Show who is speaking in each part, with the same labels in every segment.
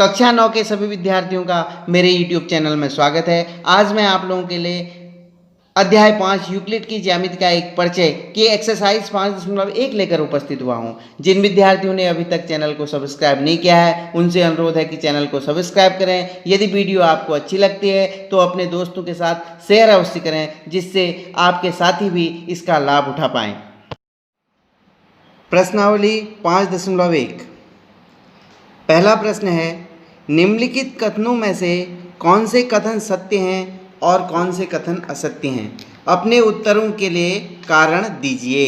Speaker 1: कक्षा 9 के सभी विद्यार्थियों का मेरे YouTube चैनल में स्वागत है। आज मैं आप लोगों के लिए अध्याय 5 यूक्लिड की ज्यामिति का एक परिचय की एक्सरसाइज 5.1 लेकर उपस्थित हुआ हूं। जिन विद्यार्थियों ने अभी तक चैनल को सब्सक्राइब नहीं किया है उनसे अनुरोध है कि चैनल को सब्सक्राइब करें। यदि वीडियो आपको अच्छी लगती है तो अपने दोस्तों के साथ शेयर अवश्य करें, जिससे आपके साथी भी इसका लाभ उठा पाएँ। प्रश्नावली 5.1। पहला प्रश्न है, निम्नलिखित कथनों में से कौन से कथन सत्य हैं और कौन से कथन असत्य हैं? अपने उत्तरों के लिए कारण दीजिए।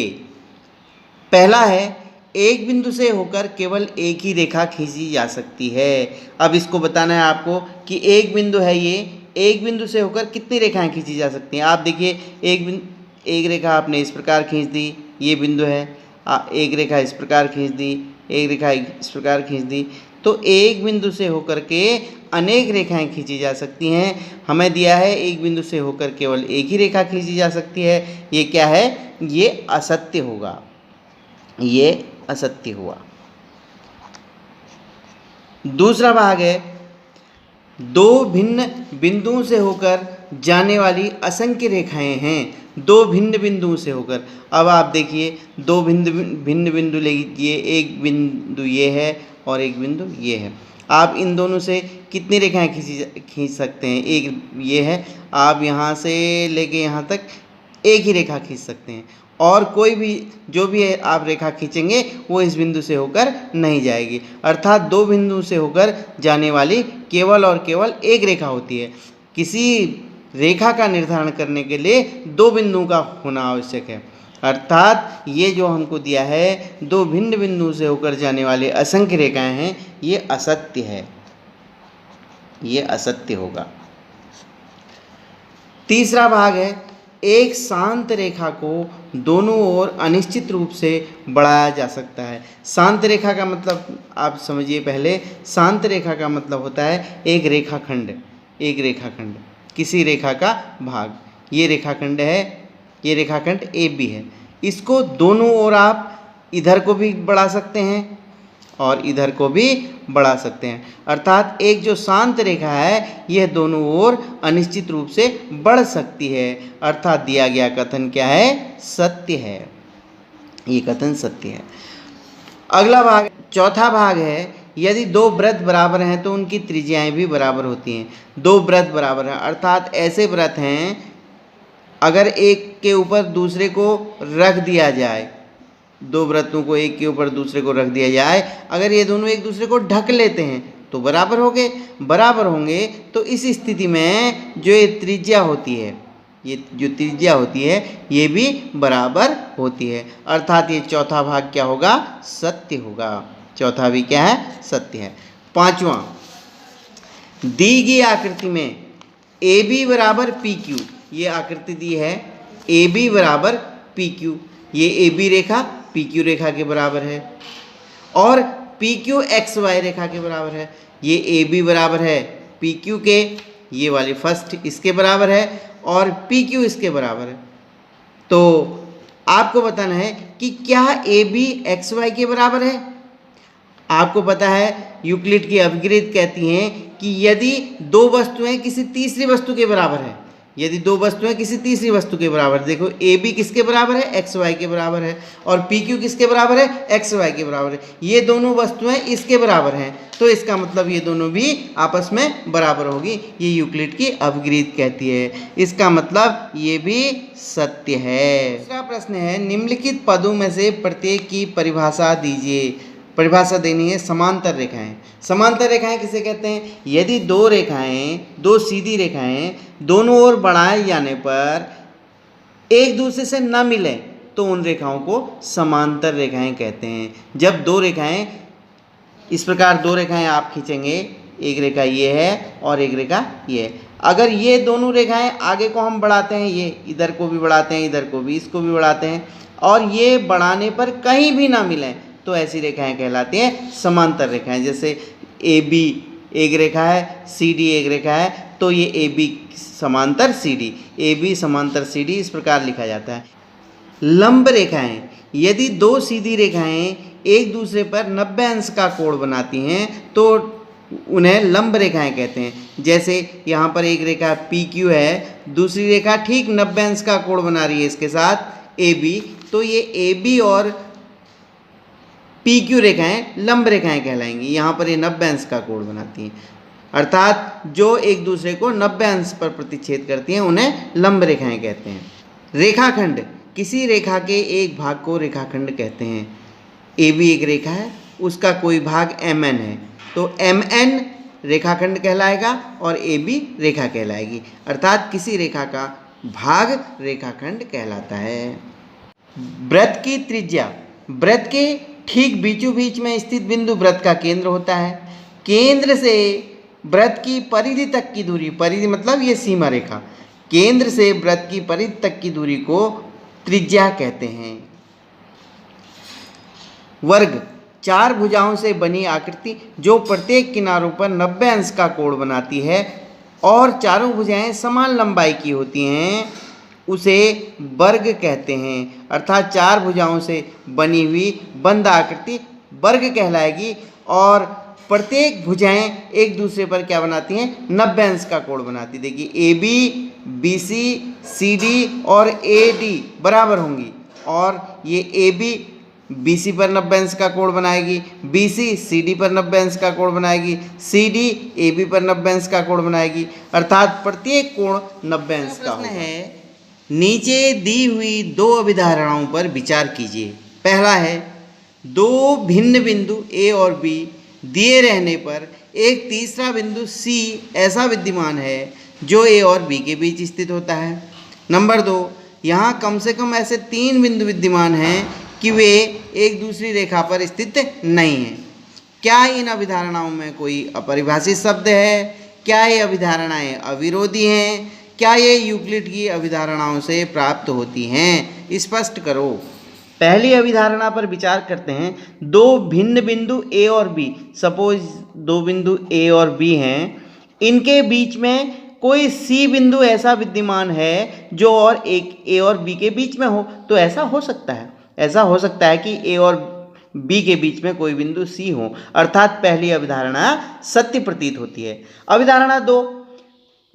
Speaker 1: पहला है, एक बिंदु से होकर केवल एक ही रेखा खींची जा सकती है। अब इसको बताना है आपको कि एक बिंदु है, ये एक बिंदु से होकर कितनी रेखाएं खींची जा सकती हैं। आप देखिए, एक रेखा आपने इस प्रकार खींच दी, ये बिंदु है। एक रेखा इस प्रकार खींच दी, एक रेखा इस प्रकार खींच दी, तो एक बिंदु से होकर के अनेक रेखाएं खींची जा सकती हैं। हमें दिया है एक बिंदु से होकर केवल एक ही रेखा खींची जा सकती है। ये क्या है? ये असत्य होगा, ये असत्य हुआ। दूसरा भाग है, दो भिन्न बिंदुओं से होकर जाने वाली असंख्य रेखाएं हैं। दो भिन्न बिंदुओं से होकर, अब आप देखिए, दो भिन्न बिंदु लीजिए, एक बिंदु ये है और एक बिंदु ये है। आप इन दोनों से कितनी रेखाएं खींच सकते हैं? एक ये है, आप यहाँ से लेके यहाँ तक एक ही रेखा खींच सकते हैं, और कोई भी जो भी है आप रेखा खींचेंगे वो इस बिंदु से होकर नहीं जाएगी। अर्थात दो बिंदु से होकर जाने वाली केवल और केवल एक रेखा होती है। किसी रेखा का निर्धारण करने के लिए दो बिंदुओं का होना आवश्यक है। अर्थात ये जो हमको दिया है, दो भिन्न बिंदु से होकर जाने वाले असंख्य रेखाएं हैं, ये असत्य है, ये असत्य होगा। तीसरा भाग है, एक शांत रेखा को दोनों ओर अनिश्चित रूप से बढ़ाया जा सकता है। शांत रेखा का मतलब आप समझिए। पहले शांत रेखा का मतलब होता है एक रेखाखंड, एक रेखाखंड, किसी रेखा का भाग। ये रेखाखंड है, ये रेखाखंड AB है। इसको दोनों ओर आप इधर को भी बढ़ा सकते हैं और इधर को भी बढ़ा सकते हैं। अर्थात एक जो शांत रेखा है, यह दोनों ओर अनिश्चित रूप से बढ़ सकती है। अर्थात दिया गया कथन क्या है? सत्य है, ये कथन सत्य है। अगला भाग, चौथा भाग है, यदि दो वृत्त बराबर हैं तो उनकी त्रिज्याएं भी बराबर होती हैं। दो वृत्त बराबर हैं, अर्थात ऐसे वृत्त हैं, अगर एक के ऊपर दूसरे को रख दिया जाए, दो वृत्तों को एक के ऊपर दूसरे को रख दिया जाए, अगर ये दोनों एक दूसरे को ढक लेते हैं तो बराबर हो गए। बराबर होंगे तो इस स्थिति में जो ये त्रिज्या होती है, ये जो त्रिज्या होती है, ये भी बराबर होती है। अर्थात ये चौथा भाग क्या होगा? सत्य होगा। चौथा भी क्या है? सत्य है। पांचवा, दी गई आकृति में AB बराबर PQ, ये आकृति दी है AB बराबर PQ। ये AB रेखा PQ रेखा के बराबर है और PQ XY रेखा के बराबर है। ये AB बराबर है PQ के, ये वाली फर्स्ट इसके बराबर है, और PQ इसके बराबर है। तो आपको बताना है कि क्या AB XY के बराबर है। आपको पता है यूक्लिड की अपग्रेड कहती हैं कि यदि दो वस्तुएं किसी तीसरी वस्तु के बराबर है, यदि दो वस्तुएं किसी तीसरी वस्तु के बराबर, देखो AB किसके बराबर है? XY के बराबर है, और PQ किसके बराबर है? XY के बराबर है। ये दोनों वस्तुएं इसके बराबर हैं, तो इसका मतलब ये दोनों भी आपस में बराबर होगी। ये यूक्लिड की अपग्रेड कहती है। इसका मतलब ये भी सत्य है। दूसरा प्रश्न है, निम्नलिखित पदों में से प्रत्येक की परिभाषा दीजिए। परिभाषा देनी है समांतर रेखाएं। समांतर रेखाएं किसे कहते हैं? यदि दो रेखाएं, दो सीधी रेखाएं दोनों ओर बढ़ाए जाने पर एक दूसरे से न मिलें तो उन रेखाओं को समांतर रेखाएं कहते हैं। जब दो रेखाएं इस प्रकार, दो रेखाएं आप खींचेंगे, एक रेखा ये है और एक रेखा ये है, अगर ये दोनों रेखाएं आगे को हम बढ़ाते हैं, ये इधर को भी बढ़ाते हैं, इधर को भी, इसको भी बढ़ाते हैं, और ये बढ़ाने पर कहीं भी ना मिलें, तो ऐसी रेखाएं कहलाती हैं समांतर रेखाएं। जैसे AB एक रेखा है, CD एक रेखा है, तो ये AB समांतर CD, AB समांतर CD इस प्रकार लिखा जाता है। लंब रेखाएं, यदि दो सीधी रेखाएं एक दूसरे पर 90 अंश का कोण बनाती हैं तो उन्हें लंब रेखाएं कहते हैं। जैसे यहाँ पर एक रेखा पी क्यू है, दूसरी रेखा ठीक 90 अंश का कोण बना रही है इसके साथ ए बी, तो ये ए बी और पी क्यू रेखाएं लंब रेखाएं कहलाएंगी। यहाँ पर ये 90 अंश का कोण बनाती हैं, अर्थात जो एक दूसरे को 90 अंश पर प्रतिच्छेद करती हैं उन्हें लंब रेखाएं कहते हैं। रेखाखंड, किसी रेखा के एक भाग को रेखाखंड कहते हैं। ए बी एक रेखा है, उसका कोई भाग एम एन है, तो एम एन रेखाखंड कहलाएगा और ए बी रेखा कहलाएगी, अर्थात किसी रेखा का भाग रेखाखंड कहलाता है। वृत्त की त्रिज्या, वृत्त के ठीक बीचों बीच में स्थित बिंदु वृत्त का केंद्र होता है। केंद्र से वृत्त की परिधि तक की दूरी, परिधि मतलब ये सीमा रेखा, केंद्र से वृत्त की परिधि तक की दूरी को त्रिज्या कहते हैं। वर्ग, चार भुजाओं से बनी आकृति जो प्रत्येक किनारों पर 90 अंश का कोण बनाती है और चारों भुजाएं समान लंबाई की होती हैं, उसे वर्ग कहते हैं। अर्थात चार भुजाओं से बनी हुई बंद आकृति वर्ग कहलाएगी और प्रत्येक भुजाएं एक दूसरे पर क्या बनाती हैं, 90 अंश का कोण बनाती। देखिए A B, B C, C D और ए डी बराबर होंगी और ये ए बी बी सी पर 90 अंश का कोण बनाएगी, बी सी सी डी पर 90 अंश का कोण बनाएगी, सी डी ए बी पर 90 अंश का कोण बनाएगी, अर्थात प्रत्येक कोण 90 अंश का है। नीचे दी हुई दो अभिधारणाओं पर विचार कीजिए। पहला है, दो भिन्न बिंदु ए और बी दिए रहने पर एक तीसरा बिंदु सी ऐसा विद्यमान है जो ए और बी के बीच स्थित होता है। नंबर 2, यहाँ कम से कम ऐसे 3 बिंदु विद्यमान हैं कि वे एक दूसरी रेखा पर स्थित नहीं हैं। क्या इन अभिधारणाओं में कोई अपरिभाषित शब्द है? क्या ये अभिधारणाएं अविरोधी हैं? क्या ये यूक्लिड की अभिधारणाओं से प्राप्त होती हैं? स्पष्ट करो। पहली अभिधारणा पर विचार करते हैं। दो भिन्न बिंदु ए और बी, सपोज दो बिंदु ए और बी हैं, इनके बीच में कोई सी बिंदु ऐसा विद्यमान है जो और एक ए और बी के बीच में हो। तो ऐसा हो सकता है, ऐसा हो सकता है कि ए और बी के बीच में कोई बिंदु सी हो, अर्थात पहली अभिधारणा सत्य प्रतीत होती है। अभिधारणा 2,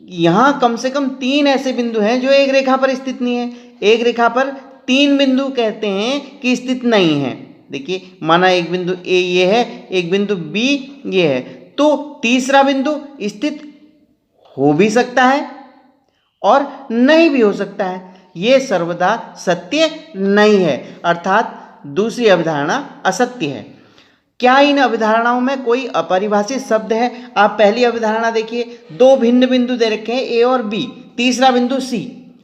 Speaker 1: यहाँ कम से कम 3 ऐसे बिंदु हैं जो एक रेखा पर स्थित नहीं है। एक रेखा पर 3 बिंदु कहते हैं कि स्थित नहीं है। देखिए माना एक बिंदु ए ये है, एक बिंदु बी ये है, तो तीसरा बिंदु स्थित हो भी सकता है और नहीं भी हो सकता है। ये सर्वदा सत्य नहीं है, अर्थात दूसरी अभिधारणा असत्य है। क्या इन अभिधारणाओं में कोई अपरिभाषित शब्द है? आप पहली अभिधारणा देखिए, दो भिन्न बिंदु दे रखे हैं ए और बी, तीसरा बिंदु सी,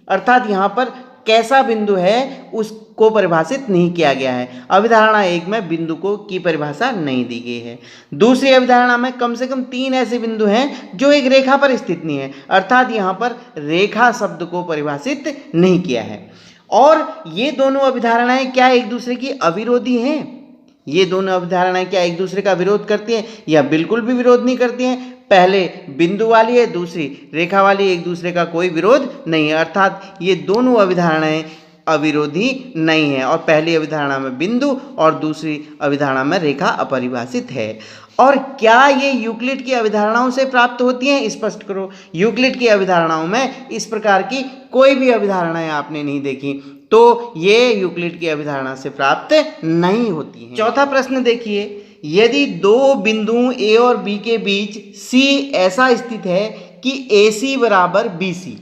Speaker 1: अर्थात यहाँ पर कैसा बिंदु है उसको परिभाषित नहीं किया गया है। अभिधारणा 1 में बिंदु को की परिभाषा नहीं दी गई है। दूसरी अभिधारणा में कम से कम 3 ऐसे बिंदु हैं जो एक रेखा पर स्थित नहीं है, अर्थात यहाँ पर रेखा शब्द को परिभाषित नहीं किया है। और ये दोनों अभिधारणाएं क्या एक दूसरे की अविरोधी हैं? ये दोनों अभिधारणाएं क्या एक दूसरे का विरोध करती हैं? या बिल्कुल भी विरोध नहीं करती हैं। पहले बिंदु वाली है, दूसरी रेखा वाली, एक दूसरे का कोई विरोध नहीं है, अर्थात ये दोनों अभिधारणाएं अविरोधी नहीं है। और पहली अभिधारणा में बिंदु और दूसरी अभिधारणा में रेखा अपरिभाषित है। और क्या ये यूक्लिड की अभिधारणाओं से प्राप्त होती हैं? स्पष्ट करो। यूक्लिड की अभिधारणाओं में इस प्रकार की कोई भी अभिधारणाएं आपने नहीं देखी, तो ये यूक्लिड की अभिधारणा से प्राप्त नहीं होती हैं। चौथा प्रश्न देखिए, यदि दो बिंदु ए और बी के बीच सी ऐसा स्थित है कि ए सी बराबर बी सी,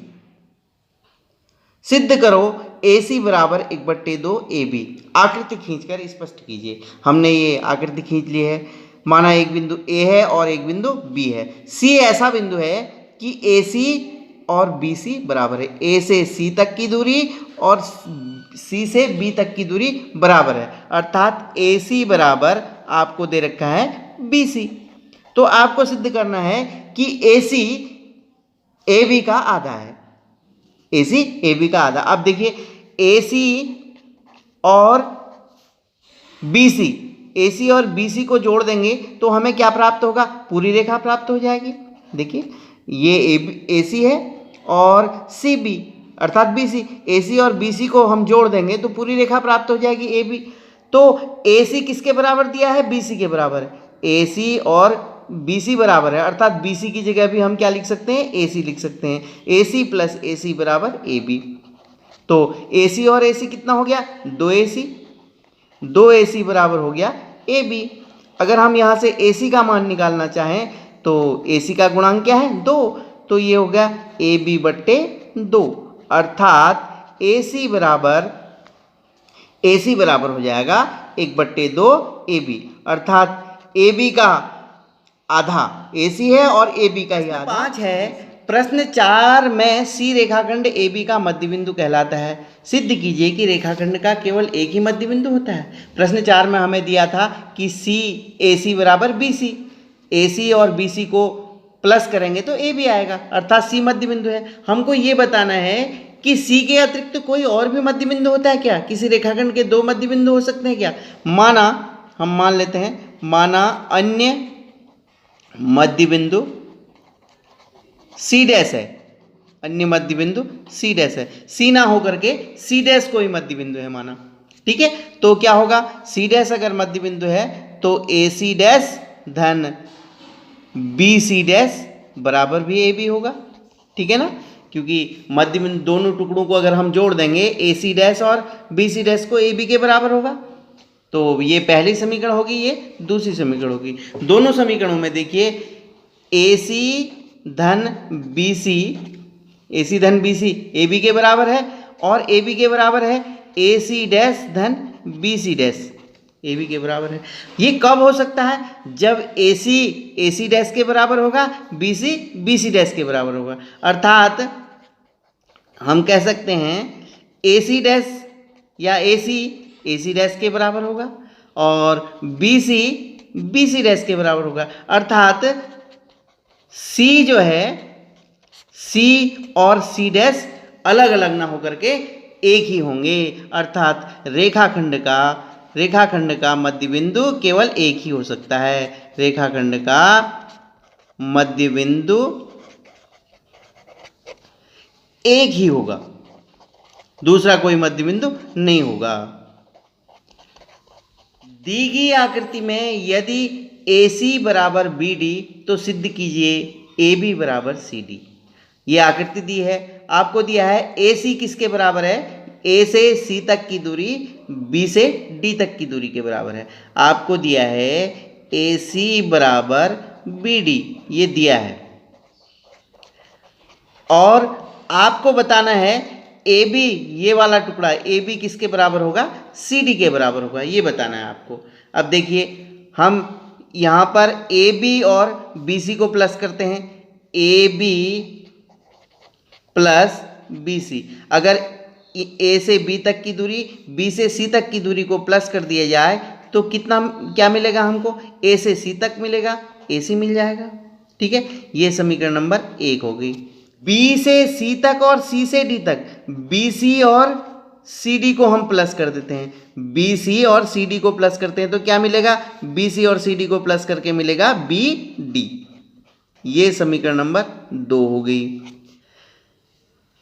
Speaker 1: सिद्ध करो ए सी बराबर 1/2 ए बी। आकृति खींचकर स्पष्ट कीजिए। हमने ये आकृति खींच ली है। माना एक बिंदु ए है और एक बिंदु बी है। सी ऐसा बिंदु है कि ए सी और बी सी बराबर है। ए से सी तक की दूरी और सी से बी तक की दूरी बराबर है, अर्थात ए सी बराबर आपको दे रखा है बी सी। तो आपको सिद्ध करना है कि ए सी ए बी का आधा है। ए सी ए बी का आधा। अब देखिए ए सी और बी सी, ए सी और बी सी को जोड़ देंगे तो हमें क्या प्राप्त होगा? पूरी रेखा प्राप्त हो जाएगी। देखिए ये ए सी है और सी बी अर्थात बी सी। ए सी और बी सी को हम जोड़ देंगे तो पूरी रेखा प्राप्त हो जाएगी ए बी। तो ए सी किसके बराबर दिया है? बी सी के बराबर। ए सी और BC बराबर है, अर्थात BC की जगह भी हम क्या लिख सकते हैं, AC लिख सकते हैं। AC प्लस AC बराबर AB। तो AC और AC कितना हो गया, 2AC। 2AC बराबर हो गया AB। अगर हम यहाँ से AC का मान निकालना चाहें तो AC का गुणांक क्या है, 2। तो ये हो गया AB बट्टे 2, अर्थात AC बराबर हो जाएगा 1/2 AB, अर्थात AB का आधा AC है और AB का ही आधा। 5 है, प्रश्न 4 में C रेखाखंड AB का मध्य बिंदु कहलाता है। सिद्ध कीजिए कि रेखाखंड का केवल एक ही मध्य बिंदु होता है। प्रश्न 4 में हमें दिया था कि AC बराबर BC, AC और BC को प्लस करेंगे तो AB आएगा, अर्थात C मध्य बिंदु है। हमको ये बताना है कि C के अतिरिक्त कोई और भी मध्य बिंदु होता है क्या, किसी रेखाखंड के 2 मध्य बिंदु हो सकते हैं क्या। हम मान लेते हैं, माना अन्य मध्य बिंदु C डैश है, अन्य मध्य बिंदु C डैश है, C ना होकर के C डैश कोई मध्य बिंदु है माना, ठीक है। तो क्या होगा, C डैश अगर मध्य बिंदु है तो AC डैश धन BC डैश बराबर भी AB होगा, ठीक है ना, क्योंकि मध्य बिंदु दोनों टुकड़ों को अगर हम जोड़ देंगे AC डैश और BC डैश को AB के बराबर होगा। तो ये पहली समीकरण होगी, ये दूसरी समीकरण होगी। दोनों समीकरणों में देखिए AC धन BC AB के बराबर है और AB के बराबर है AC डैश धन BC डैश AB के बराबर है। ये कब हो सकता है, जब AC डैश के बराबर होगा, BC डैश के बराबर होगा, अर्थात हम कह सकते हैं AC डैश या AC डैश के बराबर होगा और BC डैश के बराबर होगा, अर्थात C जो है C और C डैश अलग अलग ना होकर के एक ही होंगे, अर्थात रेखाखंड का मध्य बिंदु केवल एक ही हो सकता है। रेखाखंड का मध्य बिंदु एक ही होगा, दूसरा कोई मध्य बिंदु नहीं होगा। दी गई आकृति में यदि AC बराबर BD तो सिद्ध कीजिए AB बराबर CD। ये आकृति दी है, आपको दिया है AC किसके बराबर है, A से C तक की दूरी B से D तक की दूरी के बराबर है। आपको दिया है AC बराबर BD, ये दिया है, और आपको बताना है AB, ये वाला टुकड़ा AB किसके बराबर होगा, CD के बराबर होगा, ये बताना है आपको। अब देखिए हम यहाँ पर AB और BC को प्लस करते हैं, AB प्लस BC। अगर A से B तक की दूरी, B से C तक की दूरी को प्लस कर दिया जाए तो कितना क्या मिलेगा हमको, A से C तक मिलेगा, AC मिल जाएगा, ठीक है। ये समीकरण नंबर 1 हो गई। B से C तक और C से D तक BC और CD को हम प्लस कर देते हैं, BC और CD को प्लस करते हैं तो क्या मिलेगा, BC और CD को प्लस करके मिलेगा BD। ये समीकरण नंबर 2 हो गई।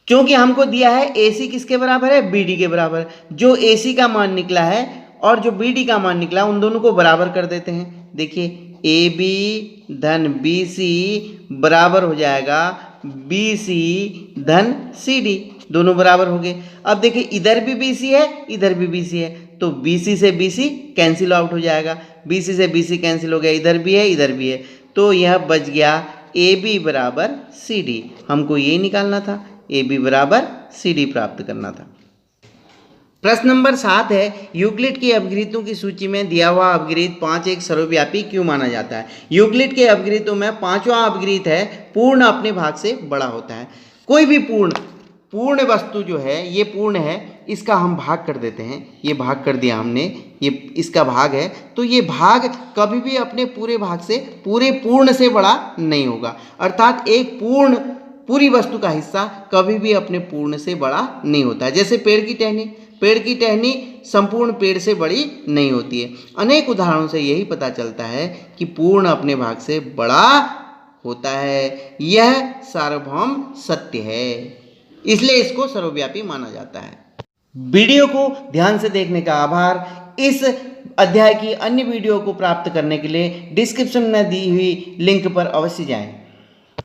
Speaker 1: क्योंकि हमको दिया है AC किसके बराबर है, BD के बराबर, जो AC का मान निकला है और जो BD का मान निकला उन दोनों को बराबर कर देते हैं। देखिए AB धन BC बराबर हो जाएगा BC धन CD, दोनों बराबर हो गए। अब देखिए इधर भी BC है, इधर भी BC है, तो BC से BC कैंसिल आउट हो जाएगा, BC से BC कैंसिल हो गया, इधर भी है इधर भी है, तो यह बच गया AB बराबर CD। हमको ये निकालना था, AB बराबर CD प्राप्त करना था। प्रश्न नंबर 7 है, यूक्लिड के अपघृतों की सूची में दिया हुआ अपघृत 5 एक सर्वव्यापी क्यों माना जाता है। यूक्लिड के अपघृतों में पांचवा अपघृत है पूर्ण अपने भाग से बड़ा होता है। कोई भी पूर्ण वस्तु जो है, ये पूर्ण है, इसका हम भाग कर देते हैं, ये भाग कर दिया हमने, ये इसका भाग है, तो ये भाग कभी भी अपने पूरे भाग से पूर्ण से बड़ा नहीं होगा, अर्थात एक पूरी वस्तु का हिस्सा कभी भी अपने पूर्ण से बड़ा नहीं होता है। जैसे पेड़ की टहनी संपूर्ण पेड़ से बड़ी नहीं होती है। अनेक उदाहरणों से यही पता चलता है कि पूर्ण अपने भाग से बड़ा होता है, यह सार्वभौम सत्य है, इसलिए इसको सर्वव्यापी माना जाता है। वीडियो को ध्यान से देखने का आभार। इस अध्याय की अन्य वीडियो को प्राप्त करने के लिए डिस्क्रिप्शन में दी हुई लिंक पर अवश्य जाएं।